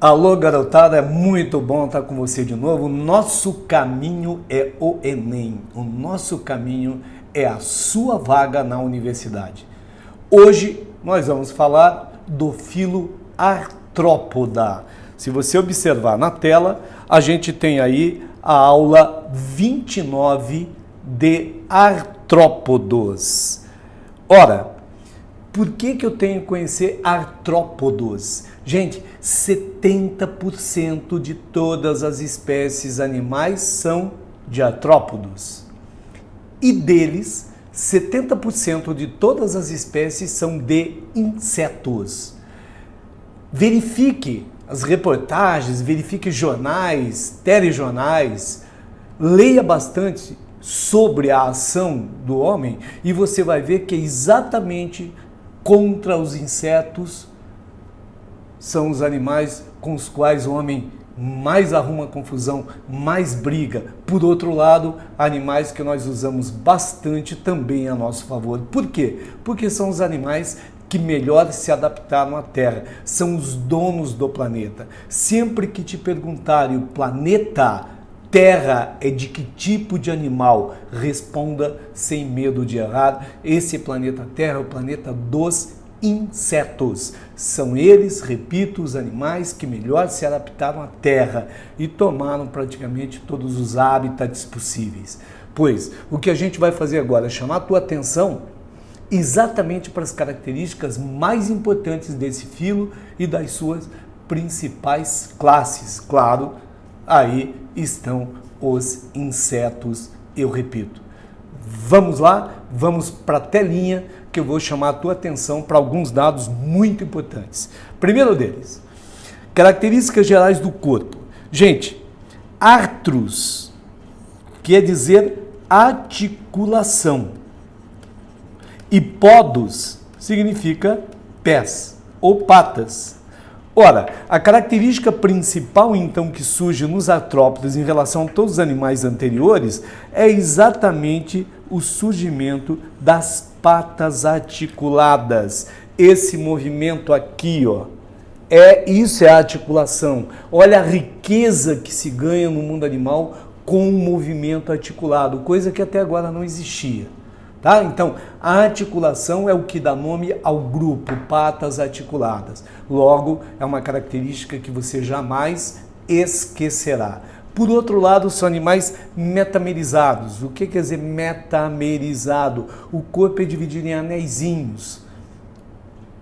Alô, garotada, é muito bom estar com você de novo. O nosso caminho é o Enem. O nosso caminho é a sua vaga na universidade. Hoje nós vamos falar do filo artrópoda. Se você observar na tela, a gente tem aí a aula 29 de artrópodos. Ora, por que eu tenho que conhecer artrópodos? Gente, 70% de todas as espécies animais são de artrópodos. E deles, 70% de todas as espécies são de insetos. Verifique as reportagens, verifique jornais, telejornais, leia bastante sobre a ação do homem e você vai ver que é exatamente contra os insetos são os animais com os quais o homem mais arruma confusão, mais briga. Por outro lado, animais que nós usamos bastante também a nosso favor. Por quê? Porque são os animais que melhor se adaptaram à Terra, são os donos do planeta. Sempre que te perguntarem o planeta Terra é de que tipo de animal, responda sem medo de errar. Esse planeta Terra é o planeta dos insetos. São eles, repito, os animais que melhor se adaptaram à Terra e tomaram praticamente todos os hábitats possíveis. Pois, o que a gente vai fazer agora é chamar a tua atenção exatamente para as características mais importantes desse filo e das suas principais classes. Claro, aí estão os insetos, eu repito. Vamos lá, vamos para a telinha que eu vou chamar a tua atenção para alguns dados muito importantes. Primeiro deles, características gerais do corpo. Gente, artros quer dizer articulação. E podos significa pés ou patas. Ora, a característica principal, então, que surge nos artrópodes em relação a todos os animais anteriores é exatamente o surgimento das patas articuladas. Esse movimento aqui, ó, isso é a articulação. Olha a riqueza que se ganha no mundo animal com o movimento articulado, coisa que até agora não existia. Tá? Então, a articulação é o que dá nome ao grupo, patas articuladas. Logo, é uma característica que você jamais esquecerá. Por outro lado, são animais metamerizados. O que quer dizer metamerizado? O corpo é dividido em anéisinhos,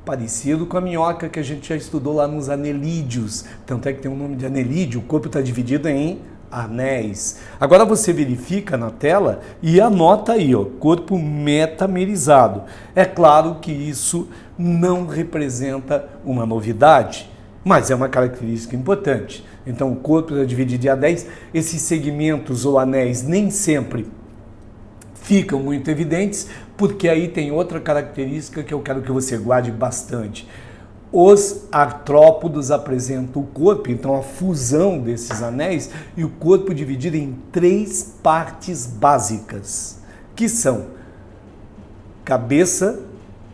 parecido com a minhoca que a gente já estudou lá nos anelídeos. Tanto é que tem o nome de anelídeo, o corpo está dividido em anéis. Agora você verifica na tela e anota aí, ó, corpo metamerizado. É claro que isso não representa uma novidade, mas é uma característica importante. Então o corpo é dividido em anéis, esses segmentos ou anéis nem sempre ficam muito evidentes, porque aí tem outra característica que eu quero que você guarde bastante. Os artrópodos apresentam o corpo, então a fusão desses anéis e o corpo dividido em 3 partes básicas, que são cabeça,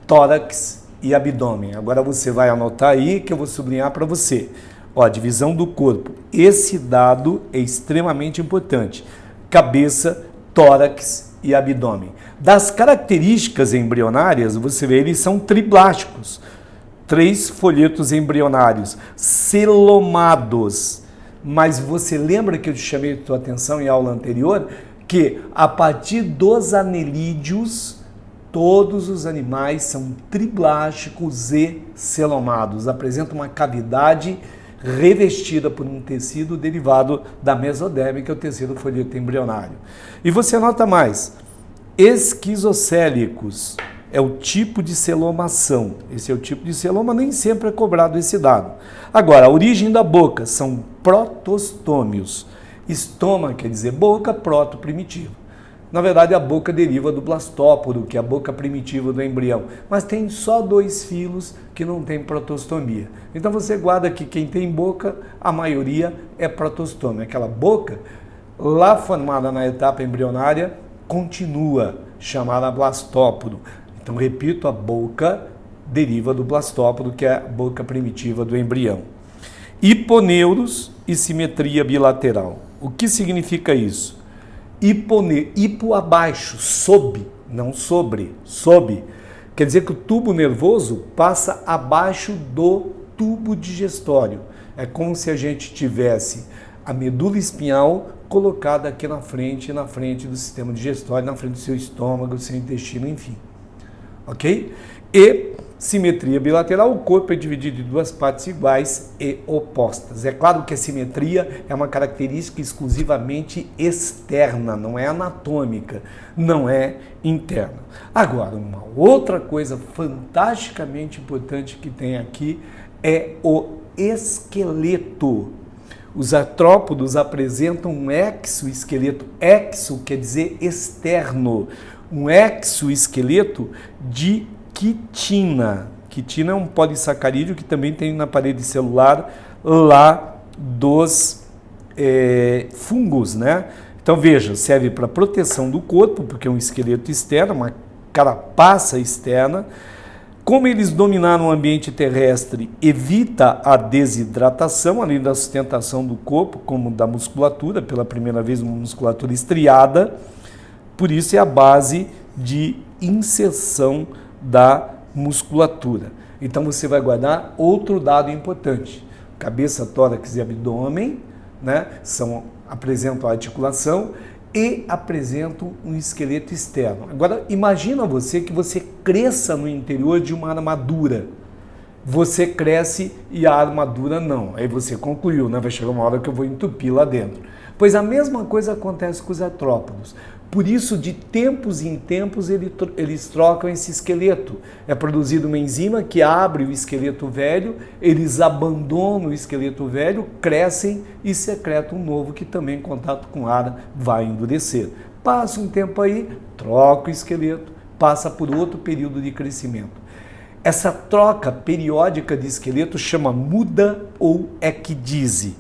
tórax e abdômen. Agora você vai anotar aí que eu vou sublinhar para você. Ó, a divisão do corpo. Esse dado é extremamente importante. Cabeça, tórax e abdômen. Das características embrionárias, você vê, eles são triblásticos. 3 folhetos embrionários, celomados. Mas você lembra que eu te chamei a tua atenção em aula anterior? Que a partir dos anelídeos, todos os animais são triblásticos e celomados. Apresentam uma cavidade revestida por um tecido derivado da mesoderme, que é o tecido folheto embrionário. E você nota mais, esquizocélicos. É o tipo de celomação. Esse é o tipo de celoma, nem sempre é cobrado esse dado. Agora, a origem da boca são protostômios. Estoma quer dizer boca, proto, primitivo. Na verdade, a boca deriva do blastóporo, que é a boca primitiva do embrião. Mas tem só 2 filos que não tem protostomia. Então você guarda que quem tem boca, a maioria é protostômio. Aquela boca, lá formada na etapa embrionária, continua, chamada blastóporo. Então, repito, a boca deriva do blastóporo, que é a boca primitiva do embrião. Hiponeuros e simetria bilateral. O que significa isso? Hipo abaixo, sob, não sobre, sob. Quer dizer que o tubo nervoso passa abaixo do tubo digestório. É como se a gente tivesse a medula espinhal colocada aqui na frente do sistema digestório, na frente do seu estômago, do seu intestino, enfim. Ok? E simetria bilateral, o corpo é dividido em duas partes iguais e opostas. É claro que a simetria é uma característica exclusivamente externa, não é anatômica, não é interna. Agora, uma outra coisa fantasticamente importante que tem aqui é o esqueleto. Os artrópodos apresentam um exoesqueleto. Exo quer dizer externo. Um exoesqueleto de quitina. Quitina é um polissacarídeo que também tem na parede celular lá dos fungos, né? Então veja, serve para proteção do corpo, porque é um esqueleto externo, uma carapaça externa. Como eles dominaram o ambiente terrestre, evita a desidratação, além da sustentação do corpo, como da musculatura, pela primeira vez uma musculatura estriada, por isso é a base de inserção da musculatura. Então você vai guardar outro dado importante. Cabeça, tórax e abdômen, né, apresentam a articulação e apresentam um esqueleto externo. Agora, imagina você que você cresça no interior de uma armadura. Você cresce e a armadura não. Aí você concluiu, né? Vai chegar uma hora que eu vou entupir lá dentro. Pois a mesma coisa acontece com os artrópodos. Por isso, de tempos em tempos, eles trocam esse esqueleto. É produzida uma enzima que abre o esqueleto velho, eles abandonam o esqueleto velho, crescem e secretam um novo que também, em contato com ar, vai endurecer. Passa um tempo aí, troca o esqueleto, passa por outro período de crescimento. Essa troca periódica de esqueleto chama muda ou ecdise.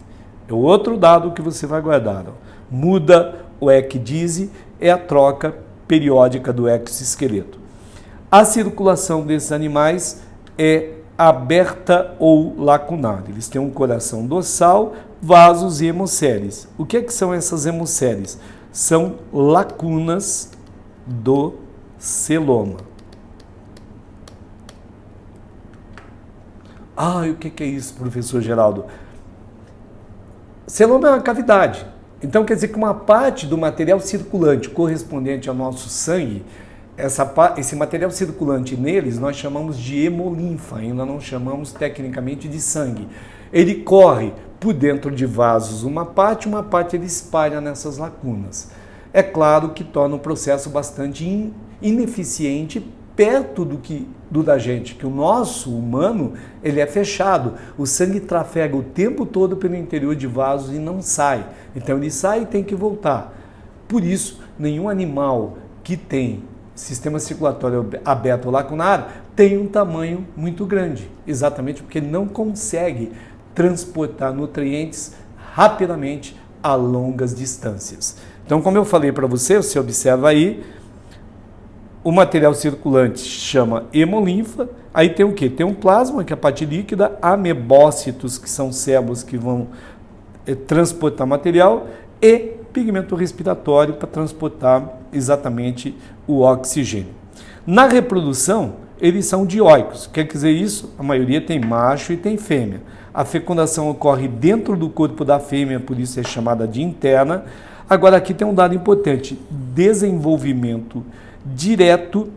É outro dado que você vai guardar. Muda ou ecdise é a troca periódica do exoesqueleto. A circulação desses animais é aberta ou lacunar. Eles têm um coração dorsal, vasos e hemocélies. O que são essas hemocélies? São lacunas do celoma. E o que é isso, professor Geraldo? Celoma é uma cavidade. Então quer dizer que uma parte do material circulante correspondente ao nosso sangue, esse material circulante neles nós chamamos de hemolinfa, ainda não chamamos tecnicamente de sangue. Ele corre por dentro de vasos uma parte ele espalha nessas lacunas. É claro que torna o processo bastante ineficiente perto do da gente, que o nosso humano ele é fechado. O sangue trafega o tempo todo pelo interior de vasos e não sai. Então ele sai e tem que voltar. Por isso, nenhum animal que tem sistema circulatório aberto ou lacunar tem um tamanho muito grande, exatamente porque ele não consegue transportar nutrientes rapidamente a longas distâncias. Então, como eu falei para você observa aí, o material circulante chama hemolinfa, aí tem o quê? Tem um plasma, que é a parte líquida, amebócitos, que são células que vão transportar material, e pigmento respiratório para transportar exatamente o oxigênio. Na reprodução, eles são dioicos. Quer dizer isso? A maioria tem macho e tem fêmea. A fecundação ocorre dentro do corpo da fêmea, por isso é chamada de interna. Agora aqui tem um dado importante, desenvolvimento direto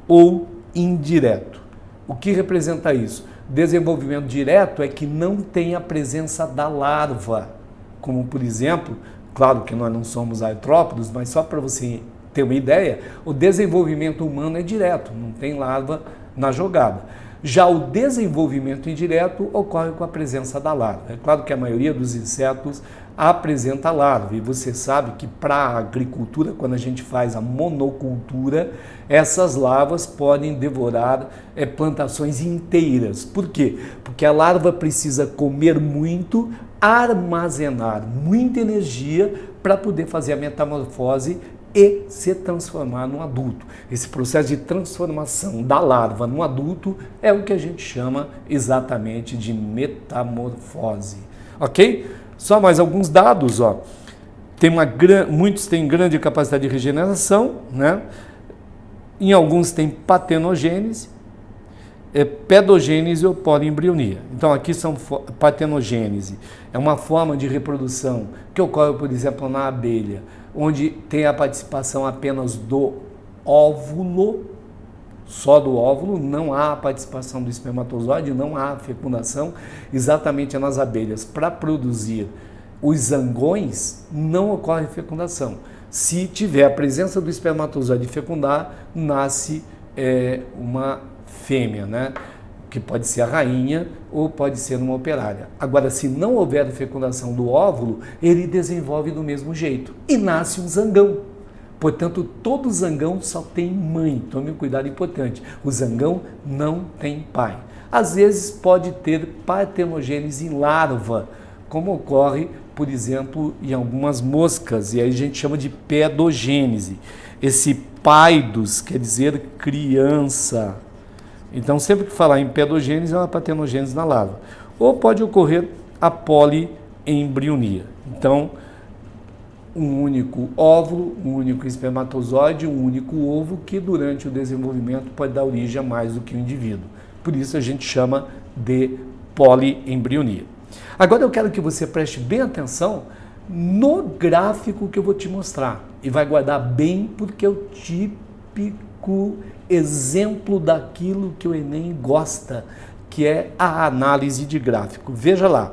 ou indireto. O que representa isso? Desenvolvimento direto é que não tem a presença da larva, como por exemplo, claro que nós não somos artrópodos, mas só para você ter uma ideia, o desenvolvimento humano é direto, não tem larva na jogada. Já o desenvolvimento indireto ocorre com a presença da larva. É claro que a maioria dos insetos apresenta larva, e você sabe que para a agricultura, quando a gente faz a monocultura, essas larvas podem devorar plantações inteiras. Por quê? Porque a larva precisa comer muito, armazenar muita energia para poder fazer a metamorfose e se transformar num adulto. Esse processo de transformação da larva num adulto é o que a gente chama exatamente de metamorfose. Ok? Só mais alguns dados, ó. Muitos têm grande capacidade de regeneração, né? Em alguns tem patenogênese, pedogênese ou poliembrionia. Então aqui são patenogênese, é uma forma de reprodução que ocorre, por exemplo, na abelha, onde tem a participação apenas do óvulo, só do óvulo, não há a participação do espermatozoide, não há fecundação. Exatamente nas abelhas, para produzir os zangões, não ocorre fecundação. Se tiver a presença do espermatozoide fecundar, nasce uma fêmea, né? Que pode ser a rainha ou pode ser uma operária. Agora, se não houver fecundação do óvulo, ele desenvolve do mesmo jeito e nasce um zangão. Portanto, todo zangão só tem mãe. Tome um cuidado importante. O zangão não tem pai. Às vezes pode ter partenogênese em larva, como ocorre, por exemplo, em algumas moscas, e aí a gente chama de pedogênese. Esse paidos quer dizer criança. Então, sempre que falar em pedogênese, é uma partenogênese na larva. Ou pode ocorrer a poliembrionia. Então, um único óvulo, um único espermatozoide, um único ovo, que durante o desenvolvimento pode dar origem a mais do que um indivíduo. Por isso a gente chama de poliembrionia. Agora eu quero que você preste bem atenção no gráfico que eu vou te mostrar. E vai guardar bem, porque é o típico exemplo daquilo que o Enem gosta, que é a análise de gráfico. Veja lá.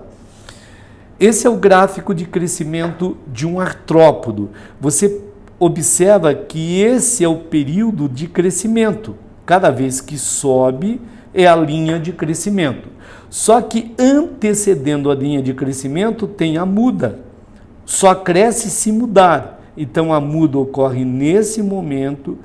Esse é o gráfico de crescimento de um artrópodo. Você observa que esse é o período de crescimento. Cada vez que sobe é a linha de crescimento. Só que antecedendo a linha de crescimento tem a muda. Só cresce se mudar. Então a muda ocorre nesse momento,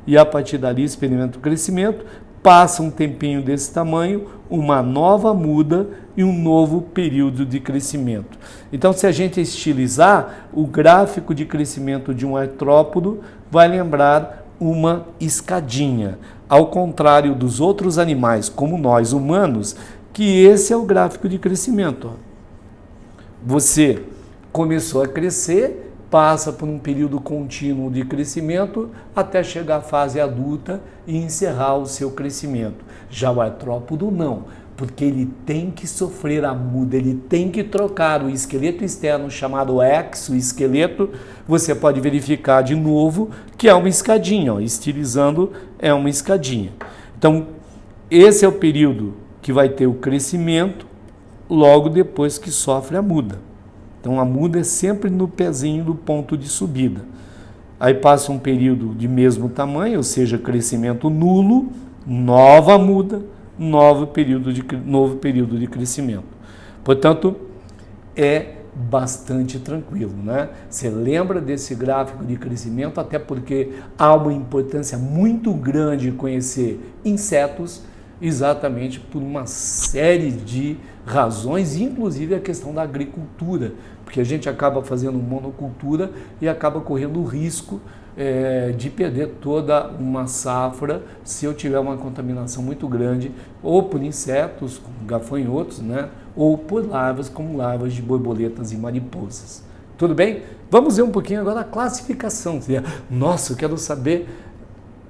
e a partir dali experimenta o crescimento, passa um tempinho desse tamanho, uma nova muda e um novo período de crescimento. Então, se a gente estilizar, o gráfico de crescimento de um artrópodo vai lembrar uma escadinha, ao contrário dos outros animais, como nós humanos, que esse é o gráfico de crescimento. Você começou a crescer, passa por um período contínuo de crescimento até chegar à fase adulta e encerrar o seu crescimento. Já o artrópodo não, porque ele tem que sofrer a muda, ele tem que trocar o esqueleto externo chamado exoesqueleto. Você pode verificar de novo que é uma escadinha, ó, estilizando é uma escadinha. Então, esse é o período que vai ter o crescimento logo depois que sofre a muda. Então, a muda é sempre no pezinho do ponto de subida. Aí passa um período de mesmo tamanho, ou seja, crescimento nulo, nova muda, novo período de crescimento. Portanto, é bastante tranquilo, né? Você lembra desse gráfico de crescimento, até porque há uma importância muito grande em conhecer insetos, exatamente por uma série de razões, inclusive a questão da agricultura, porque a gente acaba fazendo monocultura e acaba correndo o risco de perder toda uma safra se eu tiver uma contaminação muito grande, ou por insetos, como gafanhotos, né? Ou por larvas, como larvas de borboletas e mariposas. Tudo bem? Vamos ver um pouquinho agora a classificação. Nossa, eu quero saber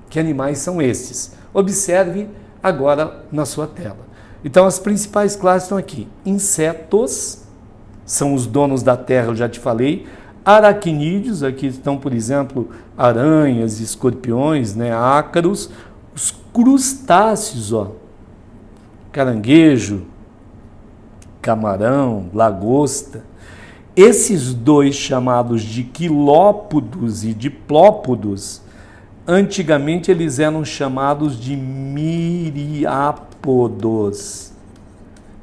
que animais são esses. Observe agora na sua tela. Então, as principais classes estão aqui. Insetos, são os donos da terra, eu já te falei. Aracnídeos, aqui estão, por exemplo, aranhas, escorpiões, né, ácaros. Os crustáceos, ó, caranguejo, camarão, lagosta. Esses dois chamados de quilópodos e diplópodos, antigamente eles eram chamados de miriápodos.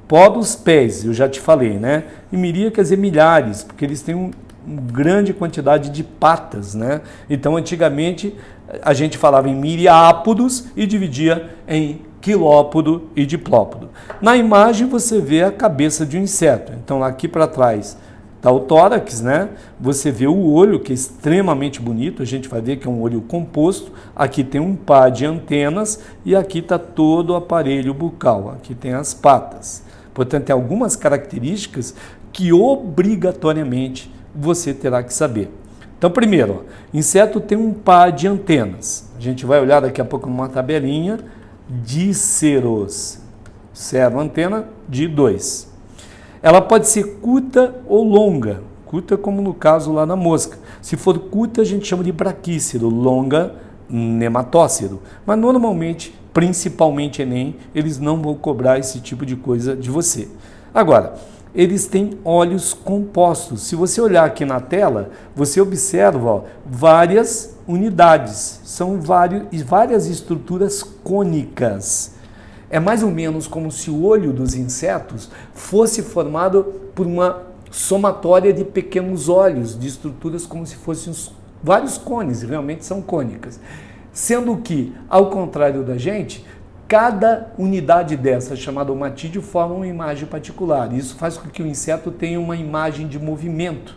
Pó dos pés, eu já te falei, né? E miria quer dizer milhares, porque eles têm uma grande quantidade de patas, né? Então, antigamente, a gente falava em miriápodos e dividia em quilópodo e diplópodo. Na imagem, você vê a cabeça de um inseto. Então, aqui para trás Tá o tórax, né? Você vê o olho, que é extremamente bonito, a gente vai ver que é um olho composto. Aqui tem um par de antenas e aqui está todo o aparelho bucal. Aqui tem as patas. Portanto, tem algumas características que obrigatoriamente você terá que saber. Então, primeiro, inseto tem um par de antenas. A gente vai olhar daqui a pouco numa tabelinha. Díceros. Cero, antena de 2. Ela pode ser curta ou longa. Curta como no caso lá na mosca. Se for curta, a gente chama de braquícero. Longa, nematócero. Mas normalmente, principalmente Enem, eles não vão cobrar esse tipo de coisa de você. Agora, eles têm olhos compostos. Se você olhar aqui na tela, você observa, ó, várias unidades. São várias estruturas cônicas. É mais ou menos como se o olho dos insetos fosse formado por uma somatória de pequenos olhos, de estruturas como se fossem vários cones, realmente são cônicas. Sendo que, ao contrário da gente, cada unidade dessa, chamada omatídeo, forma uma imagem particular. Isso faz com que o inseto tenha uma imagem de movimento.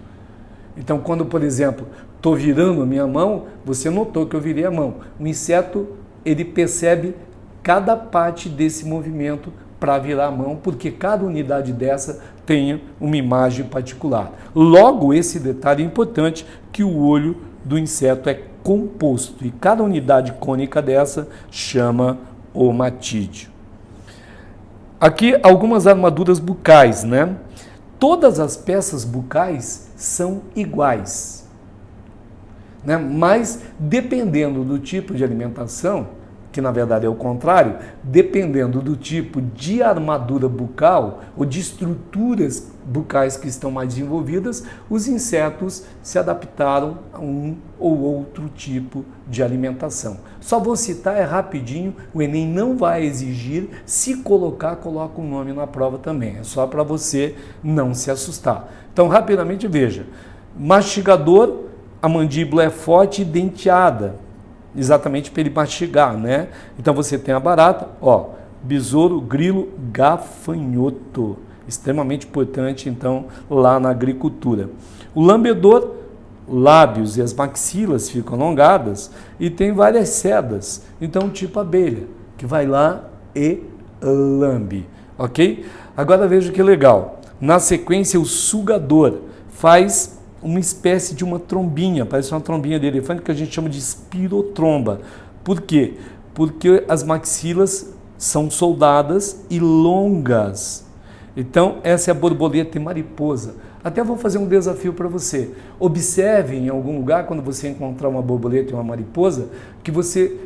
Então, quando, por exemplo, estou virando a minha mão, você notou que eu virei a mão. O inseto, ele percebe cada parte desse movimento para virar a mão, porque cada unidade dessa tem uma imagem particular. Logo, esse detalhe é importante, que o olho do inseto é composto, e cada unidade cônica dessa chama omatídeo. Aqui algumas armaduras bucais, né? Todas as peças bucais são iguais, né? Mas dependendo do tipo de alimentação, que na verdade é o contrário, dependendo do tipo de armadura bucal ou de estruturas bucais que estão mais desenvolvidas, os insetos se adaptaram a um ou outro tipo de alimentação. Só vou citar rapidinho, o Enem não vai exigir, se coloca um nome na prova também, é só para você não se assustar. Então, rapidamente veja, mastigador, a mandíbula é forte e denteada, exatamente para ele mastigar, né? Então você tem a barata, ó, besouro, grilo, gafanhoto, extremamente importante, então, lá na agricultura. O lambedor, lábios e as maxilas ficam alongadas e tem várias sedas, então tipo abelha, que vai lá e lambe, ok? Agora veja que legal, na sequência o sugador faz uma espécie de uma trombinha, parece uma trombinha de elefante, que a gente chama de espirotromba. Por quê? Porque as maxilas são soldadas e longas. Então, essa é a borboleta e mariposa. Até vou fazer um desafio para você. Observe em algum lugar, quando você encontrar uma borboleta e uma mariposa, que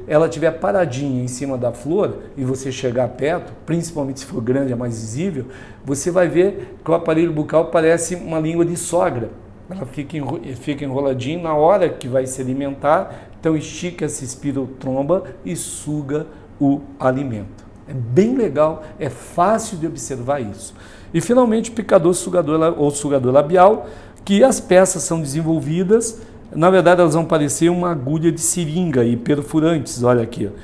ela estiver paradinha em cima da flor e você chegar perto, principalmente se for grande, é mais visível, você vai ver que o aparelho bucal parece uma língua de sogra. Ela fica enroladinha na hora que vai se alimentar, então estica essa espirotromba e suga o alimento. É bem legal, é fácil de observar isso. E finalmente picador, sugador ou sugador labial, que as peças são desenvolvidas, na verdade elas vão parecer uma agulha de seringa e perfurantes, olha aqui, ó,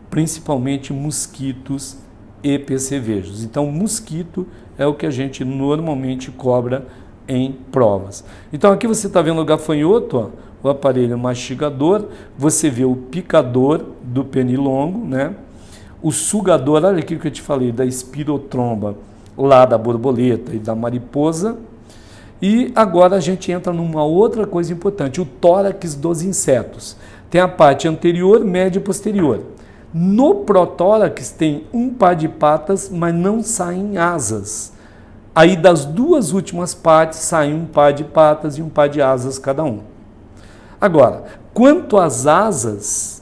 principalmente mosquitos e percevejos. Então mosquito é o que a gente normalmente cobra em provas. Então aqui você está vendo o gafanhoto, ó, o aparelho mastigador, você vê o picador do pernilongo, né? O sugador, olha aqui que eu te falei, da espirotromba, lá da borboleta e da mariposa. E agora a gente entra numa outra coisa importante, o tórax dos insetos. Tem a parte anterior, média e posterior. No protórax tem um par de patas, mas não saem asas. Aí das duas últimas partes saem um par de patas e um par de asas cada um. Agora, quanto às asas,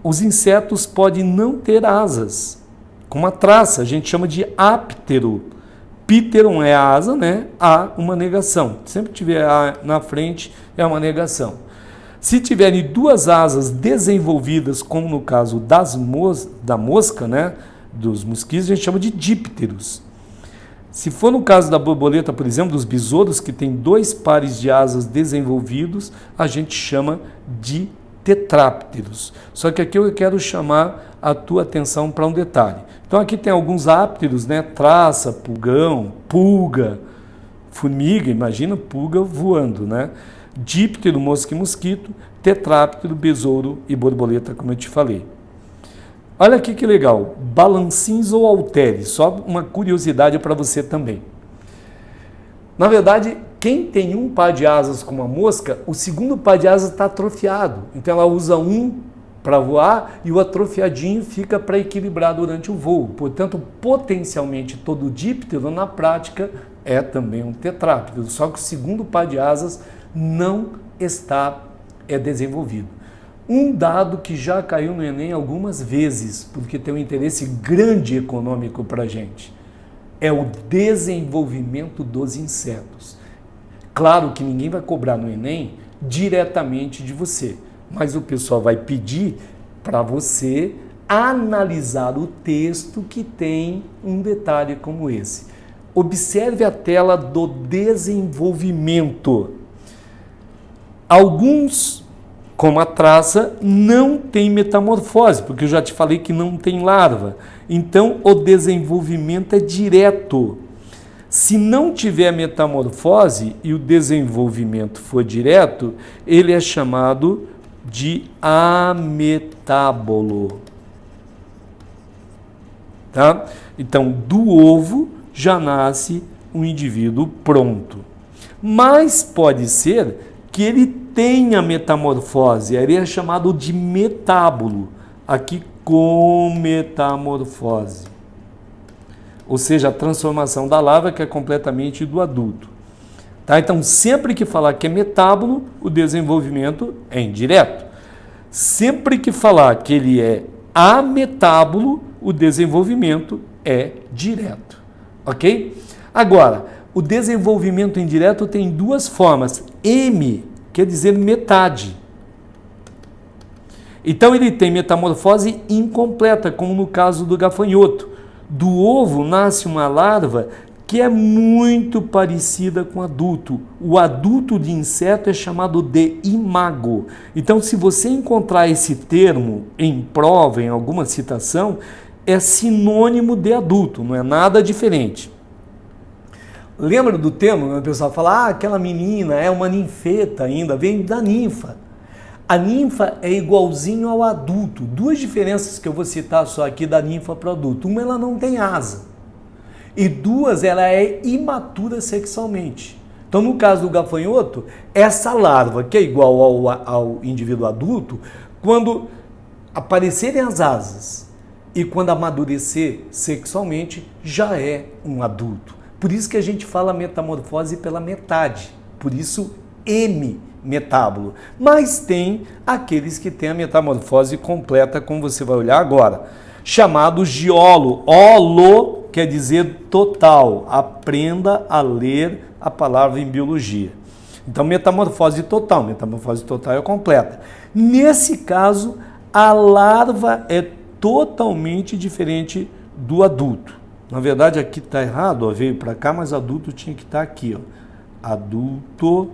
os insetos podem não ter asas, com uma traça, a gente chama de áptero. Pteron é a asa, né? A, uma negação. Sempre tiver A na frente, é uma negação. Se tiverem duas asas desenvolvidas, como no caso da mosca, né? Dos mosquitos, a gente chama de dípteros. Se for no caso da borboleta, por exemplo, dos besouros, que tem dois pares de asas desenvolvidos, a gente chama de tetrápteros. Só que aqui eu quero chamar a tua atenção para um detalhe. Então aqui tem alguns ápteros, né? Traça, pulgão, pulga, formiga, imagina pulga voando, né? Díptero, mosca e mosquito, tetráptero, besouro e borboleta, como eu te falei. Olha aqui que legal, balancins ou halteres, só uma curiosidade para você também. Na verdade, quem tem um par de asas com uma mosca, o segundo par de asas está atrofiado. Então ela usa um para voar e o atrofiadinho fica para equilibrar durante o voo. Portanto, potencialmente todo díptero, na prática, é também um tetráptero, só que o segundo par de asas não está desenvolvido. Um dado que já caiu no Enem algumas vezes, porque tem um interesse grande econômico para a gente, é o desenvolvimento dos insetos. Claro que ninguém vai cobrar no Enem diretamente de você, mas o pessoal vai pedir para você analisar o texto que tem um detalhe como esse. Observe a tela do desenvolvimento. Alguns, como a traça, não tem metamorfose, porque eu já te falei que não tem larva. Então, o desenvolvimento é direto. Se não tiver metamorfose e o desenvolvimento for direto, ele é chamado de ametábolo. Tá? Então, do ovo já nasce um indivíduo pronto. Mas pode ser que ele tenha metamorfose, ele é chamado de metábolo, aqui com metamorfose. Ou seja, a transformação da larva que é completamente do adulto. Tá? Então, sempre que falar que é metábolo, o desenvolvimento é indireto. Sempre que falar que ele é ametábolo, o desenvolvimento é direto. Ok? Agora, o desenvolvimento indireto tem duas formas. M quer dizer metade. Então ele tem metamorfose incompleta, como no caso do gafanhoto. Do ovo nasce uma larva que é muito parecida com o adulto. O adulto de inseto é chamado de imago. Então, se você encontrar esse termo em prova, em alguma citação, é sinônimo de adulto, não é nada diferente. Lembra do termo, quando o pessoal fala, aquela menina é uma ninfeta ainda, vem da ninfa. A ninfa é igualzinho ao adulto. Duas diferenças que eu vou citar só aqui da ninfa para o adulto. Uma, ela não tem asa. E duas, ela é imatura sexualmente. Então, no caso do gafanhoto, essa larva, que é igual ao indivíduo adulto, quando aparecerem as asas e quando amadurecer sexualmente, já é um adulto. Por isso que a gente fala metamorfose pela metade. Por isso, M, metábolo. Mas tem aqueles que têm a metamorfose completa, como você vai olhar agora, chamados de holo. Holo quer dizer total. Aprenda a ler a palavra em biologia. Então, metamorfose total é completa. Nesse caso, a larva é totalmente diferente do adulto. Na verdade, aqui está errado, ó, veio para cá, mas adulto tinha que estar aqui. Ó. Adulto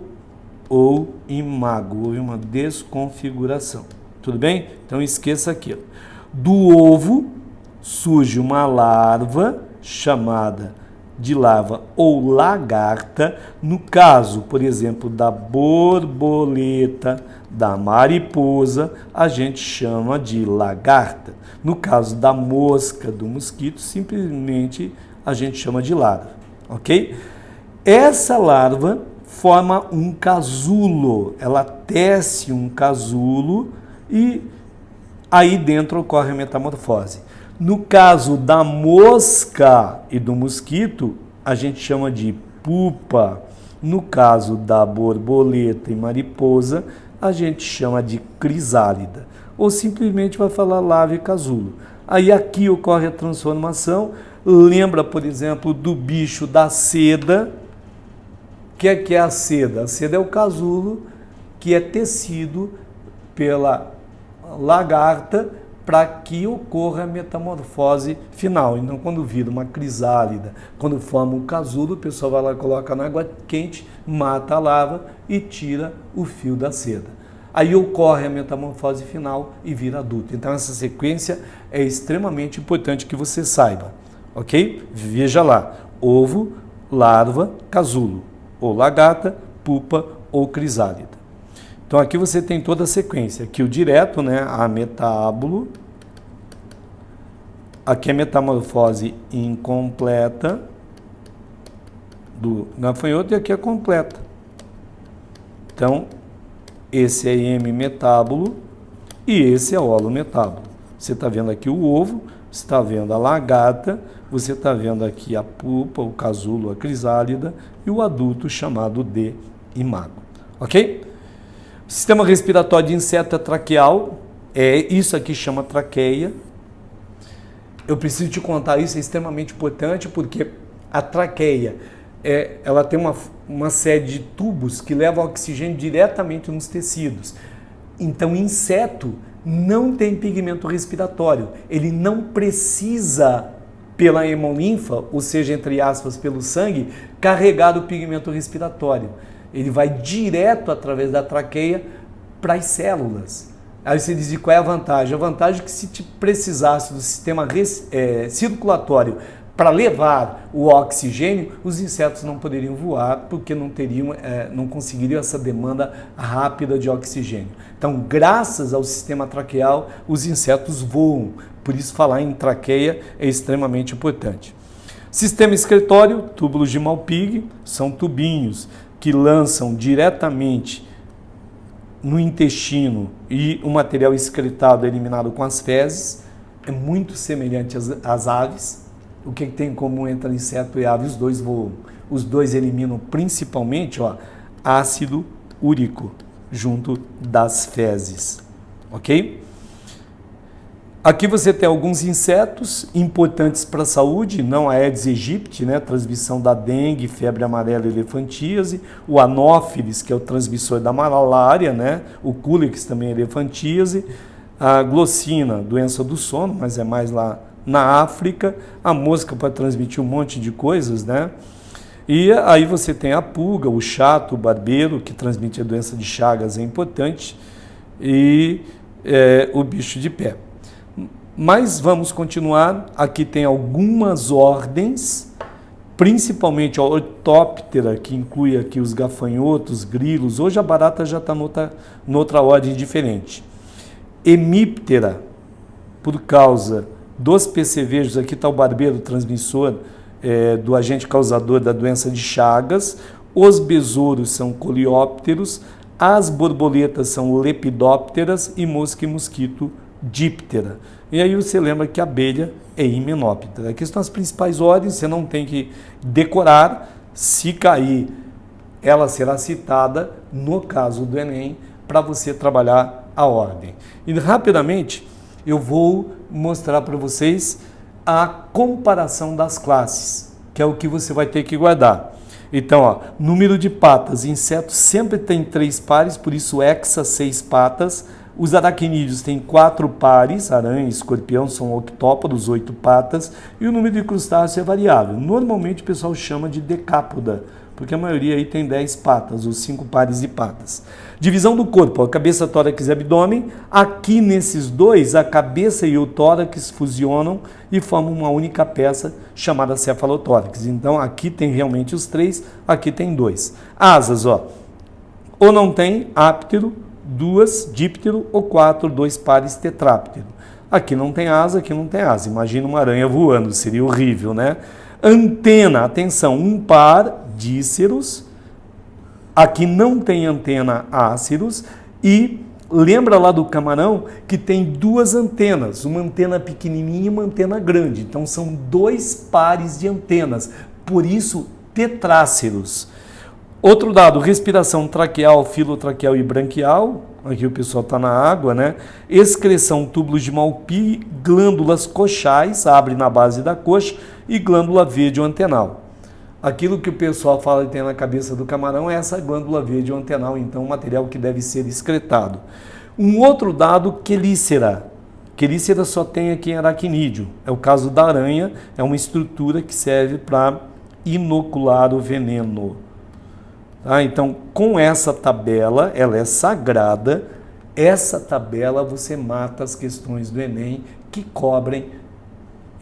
ou imago, houve uma desconfiguração. Tudo bem? Então, esqueça aqui. Ó. Do ovo surge uma larva chamada de larva ou lagarta, no caso, por exemplo, da borboleta, da mariposa, a gente chama de lagarta. No caso da mosca, do mosquito, simplesmente a gente chama de larva, ok? Essa larva forma um casulo, ela tece um casulo e aí dentro ocorre a metamorfose. No caso da mosca e do mosquito, a gente chama de pupa. No caso da borboleta e mariposa, a gente chama de crisálida. Ou simplesmente vai falar larva e casulo. Aí aqui ocorre a transformação. Lembra, por exemplo, do bicho da seda. O que é a seda? A seda é o casulo que é tecido pela lagarta para que ocorra a metamorfose final. Então, quando vira uma crisálida, quando forma um casulo, o pessoal vai lá, coloca na água quente, mata a larva e tira o fio da seda. Aí ocorre a metamorfose final e vira adulto. Então, essa sequência é extremamente importante que você saiba, ok? Veja lá, ovo, larva, casulo. ou lagarta, pupa ou crisálida. Então aqui você tem toda a sequência. Aqui o direto, né, a metábulo. Aqui a metamorfose incompleta do gafanhoto e aqui a completa. Então, esse é hemimetábulo e esse é holometábulo. Você está vendo aqui o ovo, você está vendo a lagarta, você está vendo aqui a pupa, o casulo, a crisálida e o adulto chamado de imago. Ok? O sistema respiratório de inseto é traqueal, isso aqui chama traqueia. Eu preciso te contar isso, é extremamente importante porque a traqueia, ela tem uma série de tubos que levam oxigênio diretamente nos tecidos. Então, inseto não tem pigmento respiratório, ele não precisa, pela hemolinfa, ou seja, entre aspas, pelo sangue, carregar o pigmento respiratório. Ele vai direto através da traqueia para as células. Aí você diz, qual é a vantagem? A vantagem é que se te precisasse do sistema circulatório para levar o oxigênio, os insetos não poderiam voar porque não conseguiriam essa demanda rápida de oxigênio. Então, graças ao sistema traqueal, os insetos voam. Por isso, falar em traqueia é extremamente importante. Sistema excretório, túbulos de Malpighi, são tubinhos que lançam diretamente no intestino e o material excretado é eliminado com as fezes. É muito semelhante às aves. O que tem em comum entre inseto e ave? Os dois voam. Os dois eliminam principalmente ácido úrico junto das fezes. Ok? Aqui você tem alguns insetos importantes para a saúde, não a Aedes aegypti, né, transmissão da dengue, febre amarela e elefantíase, o anófilis, que é o transmissor da malária, né, o culex também é elefantíase, a glossina, doença do sono, mas é mais lá na África, a mosca para transmitir um monte de coisas, né, e aí você tem a pulga, o chato, o barbeiro, que transmite a doença de Chagas, é importante, e o bicho de pé. Mas vamos continuar, aqui tem algumas ordens, principalmente a Orthoptera, que inclui aqui os gafanhotos, grilos, hoje a barata já está noutra ordem diferente. Hemiptera, por causa dos percevejos, aqui está o barbeiro transmissor do agente causador da doença de Chagas, os besouros são coleópteros, as borboletas são lepidópteras e mosca e mosquito díptera. E aí você lembra que a abelha é himenóptera. Aqui estão as principais ordens, você não tem que decorar. Se cair, ela será citada no caso do Enem para você trabalhar a ordem. E rapidamente eu vou mostrar para vocês a comparação das classes, que é o que você vai ter que guardar. Então, número de patas, insetos sempre tem 3 pares, por isso hexa 6 patas. Os aracnídeos têm 4 pares, aranha e escorpião são octópodos, 8 patas, e o número de crustáceos é variável. Normalmente o pessoal chama de decápoda, porque a maioria aí tem 10 patas, ou 5 pares de patas. Divisão do corpo, a cabeça, tórax e abdômen. Aqui nesses dois, a cabeça e o tórax fusionam e formam uma única peça chamada cefalotórax. Então aqui tem realmente os 3, aqui tem 2. Asas, ou não tem áptero, 2 díptero ou 4, 2 pares tetráptero. Aqui não tem asa, aqui não tem asa. Imagina uma aranha voando, seria horrível, né? Antena, atenção, 1 par, díceros. Aqui não tem antena, áceros. E lembra lá do camarão que tem 2 antenas, uma antena pequenininha e uma antena grande. Então são 2 pares de antenas, por isso tetráceros. Outro dado, respiração traqueal, filotraqueal e branquial, aqui o pessoal está na água, né? Excreção, túbulos de Malpighi, glândulas coxais, abre na base da coxa, e glândula verde antenal. Aquilo que o pessoal fala que tem na cabeça do camarão é essa glândula verde antenal, então material que deve ser excretado. Um outro dado, quelícera. Quelícera só tem aqui em aracnídeo, é o caso da aranha, é uma estrutura que serve para inocular o veneno. Então, com essa tabela, ela é sagrada, essa tabela você mata as questões do Enem que cobrem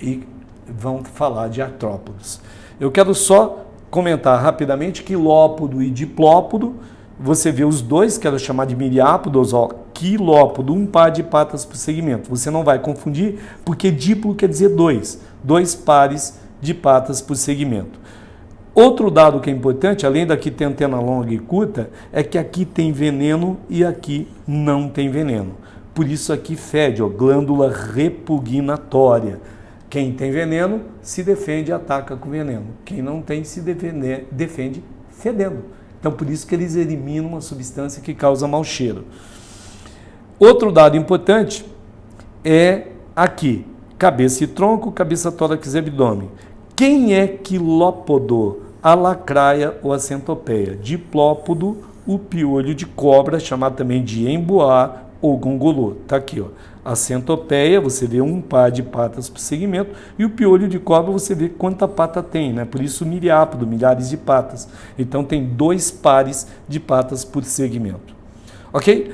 e vão falar de artrópodes. Eu quero só comentar rapidamente quilópodo e diplópodo. Você vê os dois, que era chamado de miriápodos, ó, quilópodo, um par de patas por segmento. Você não vai confundir, porque diplo quer dizer dois pares de patas por segmento. Outro dado que é importante, além daqui ter antena longa e curta, é que aqui tem veneno e aqui não tem veneno. Por isso aqui fede, ó, glândula repugnatória. Quem tem veneno se defende e ataca com veneno. Quem não tem se defende fedendo. Então, por isso que eles eliminam uma substância que causa mau cheiro. Outro dado importante é aqui, cabeça e tronco, cabeça, tórax e abdômen. Quem é quilópodo? A lacraia ou a centopeia. Diplópodo, o piolho de cobra, chamado também de emboá ou gongolô. Está aqui, ó. A centopeia, você vê um par de patas por segmento, e o piolho de cobra, você vê quanta pata tem, né? Por isso miriápodo, milhares de patas. Então tem 2 pares de patas por segmento. Ok?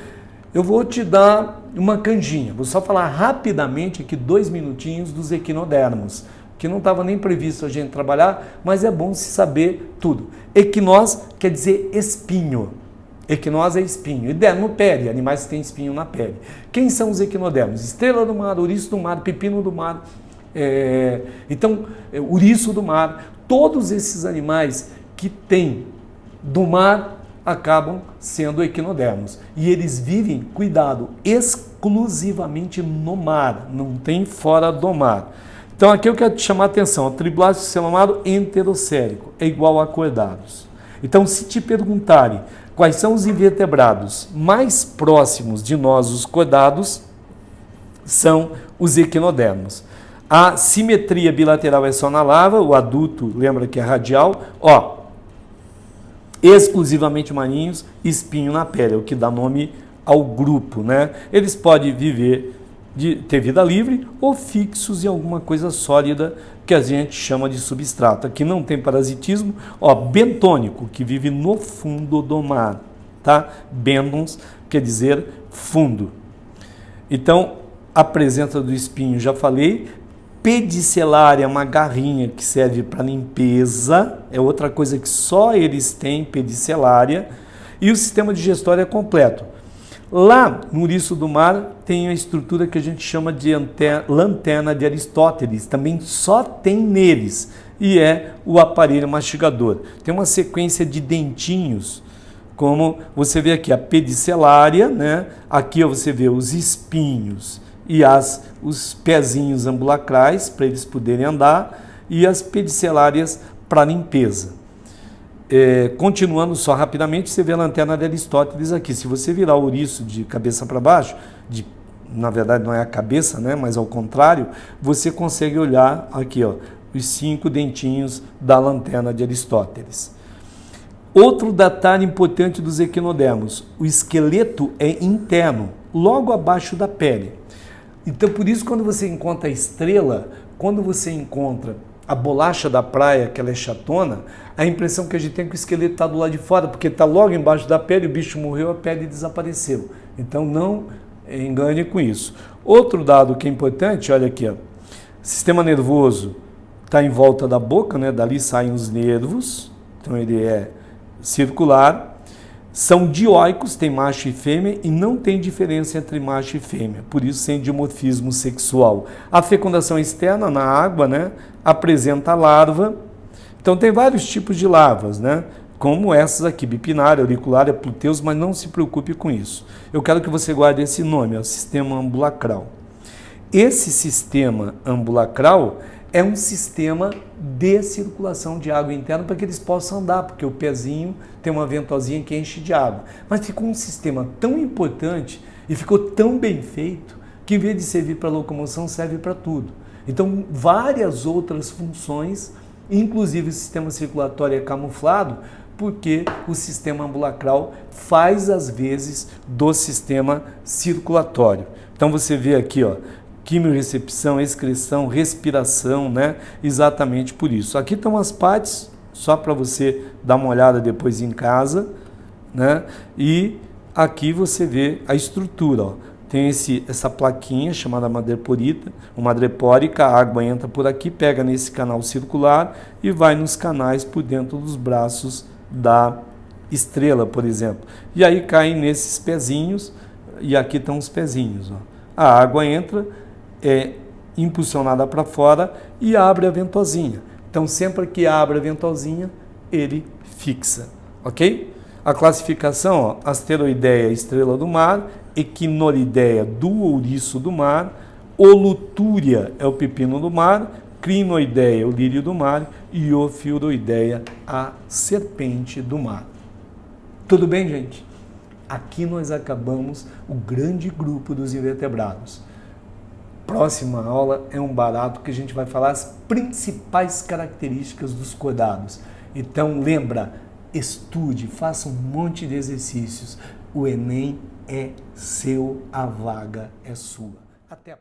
Eu vou te dar uma canjinha. Vou só falar rapidamente aqui 2 minutinhos dos equinodermos, que não estava nem previsto a gente trabalhar, mas é bom se saber tudo. Equinós quer dizer espinho. Equinós é espinho. E dermo, pele, animais que têm espinho na pele. Quem são os equinodermos? Estrela do mar, ouriço do mar, pepino do mar. Ouriço do mar. Todos esses animais que têm do mar acabam sendo equinodermos. E eles vivem, cuidado, exclusivamente no mar. Não tem fora do mar. Então aqui eu quero te chamar a atenção. O triblástico celomado enterocérico é igual a acordados. Então se te perguntarem quais são os invertebrados mais próximos de nós, os cordados, são os equinodermos. A simetria bilateral é só na larva, o adulto, lembra que é radial, ó, exclusivamente marinhos, espinho na pele, é o que dá nome ao grupo, né? Eles podem viver, ter vida livre ou fixos em alguma coisa sólida que a gente chama de substrato. Aqui não tem parasitismo, ó, bentônico, que vive no fundo do mar, tá? Bentons quer dizer fundo. Então, a presença do espinho, já falei. Pedicelária, uma garrinha que serve para limpeza, é outra coisa que só eles têm, pedicelária. E o sistema digestório é completo. Lá no ouriço do mar tem a estrutura que a gente chama de lanterna de Aristóteles, também só tem neles, e é o aparelho mastigador. Tem uma sequência de dentinhos, como você vê aqui, a pedicelária, né? Aqui você vê os espinhos e os pezinhos ambulacrais para eles poderem andar, e as pedicelárias para limpeza. Continuando só rapidamente, você vê a lanterna de Aristóteles aqui. Se você virar o ouriço de cabeça para baixo, na verdade não é a cabeça, né, mas ao contrário, você consegue olhar aqui, ó, os 5 dentinhos da lanterna de Aristóteles. Outro detalhe importante dos equinodermos, o esqueleto é interno, logo abaixo da pele. Então, por isso, quando você encontra a estrela, quando você encontra a bolacha da praia, que ela é chatona, a impressão que a gente tem é que o esqueleto está do lado de fora, porque está logo embaixo da pele, o bicho morreu, a pele desapareceu. Então não engane com isso. Outro dado que é importante, olha aqui, ó, sistema nervoso está em volta da boca, né? Dali saem os nervos, então ele é circular. São dioicos, tem macho e fêmea, e não tem diferença entre macho e fêmea, por isso sem dimorfismo sexual. A fecundação externa na água, né, apresenta a larva. Então tem vários tipos de larvas, né, como essas aqui, bipinária, auriculária, pluteus, mas não se preocupe com isso. Eu quero que você guarde esse nome, é o sistema ambulacral. Esse sistema ambulacral é um sistema de circulação de água interna para que eles possam andar, porque o pezinho tem uma ventosinha que enche de água. Mas ficou um sistema tão importante e ficou tão bem feito que, em vez de servir para locomoção, serve para tudo. Então, várias outras funções, inclusive o sistema circulatório é camuflado, porque o sistema ambulacral faz, às vezes, do sistema circulatório. Então, você vê aqui, ó, quimiorrecepção, excreção, respiração, né? Exatamente por isso. Aqui estão as partes, só para você dar uma olhada depois em casa, né? E aqui você vê a estrutura, ó. tem essa plaquinha chamada madrepórica, a água entra por aqui, pega nesse canal circular e vai nos canais por dentro dos braços da estrela, por exemplo. E aí cai nesses pezinhos, e aqui estão os pezinhos. Ó. A água entra, é impulsionada para fora e abre a ventosinha. Então, sempre que abre a ventosinha, ele fixa, ok? A classificação, ó, asteroideia, estrela do mar, equinorideia, do ouriço do mar, holotúria é o pepino do mar, crinoideia, o lírio do mar e ofiuroideia, a serpente do mar. Tudo bem, gente? Aqui nós acabamos o grande grupo dos invertebrados. Próxima aula é um barato que a gente vai falar as principais características dos cordados. Então lembra, estude, faça um monte de exercícios. O Enem é seu, a vaga é sua. Até a